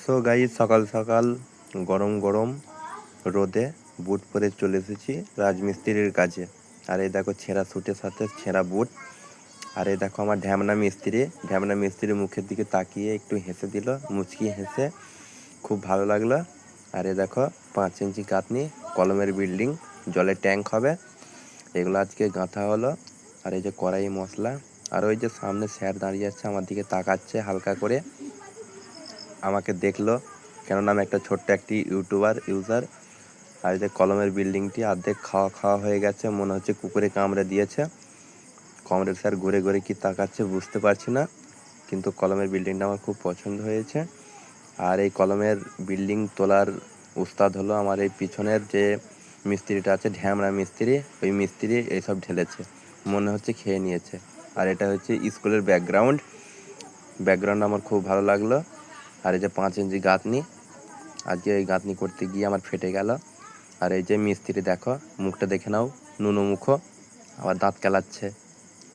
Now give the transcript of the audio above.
So guys, সকাল সকাল গরম গরম রোদে বুট পরে চলে এসেছি রাজমিস্ত্রির কাজে। আর এই দেখো ছেঁড়া স্যুটের সাথে ছেঁড়া বুট। আর এই দেখো আমার ঢ্যামনা মিস্ত্রি মুখের দিকে তাকিয়ে একটু হেসে দিল, মুচকি হেসে, খুব ভালো লাগলো। আর এই দেখো 5 ইঞ্চি গাঁথনি, কলমের বিল্ডিং, জলের ট্যাঙ্ক হবে, এগুলো আজকে গাঁথা হলো। আর এই যে কড়াই মশলা, আর ওই যে সামনে স্যার দাঁড়িয়ে আছে, আমার দিকে তাকাচ্ছে হালকা করে, আমাকে দেখলো, কেননা আমি একটা ছোট্ট একটি ইউজার। আর এই যে কলমের বিল্ডিংটি অর্ধেক খাওয়া খাওয়া হয়ে গেছে, মনে হচ্ছে কুকুরে কামড়ে দিয়েছে। কমরেড স্যার ঘুরে ঘুরে কি তাকাচ্ছে বুঝতে পারছি না, কিন্তু কলমের বিল্ডিংটা আমার খুব পছন্দ হয়েছে। আর এই কলমের বিল্ডিং তোলার উস্তাদ হলো আমার এই পিছনের যে মিস্ত্রিটা আছে, ঢ্যামরা মিস্ত্রি, ওই মিস্ত্রি এইসব ঢেলেছে, মনে হচ্ছে খেয়ে নিয়েছে। আর এটা হচ্ছে স্কুলের ব্যাকগ্রাউন্ড আমার খুব ভালো লাগলো। আর এই যে 5 ইঞ্চি গাঁথনি, আজকে এই গাঁথনি করতে গিয়ে আমার ফেটে গেল। আর এই যে মিস্ত্রি দেখো, মুখটা দেখে নাও, নুনো মুখো, আবার দাঁত কেলাচ্ছে।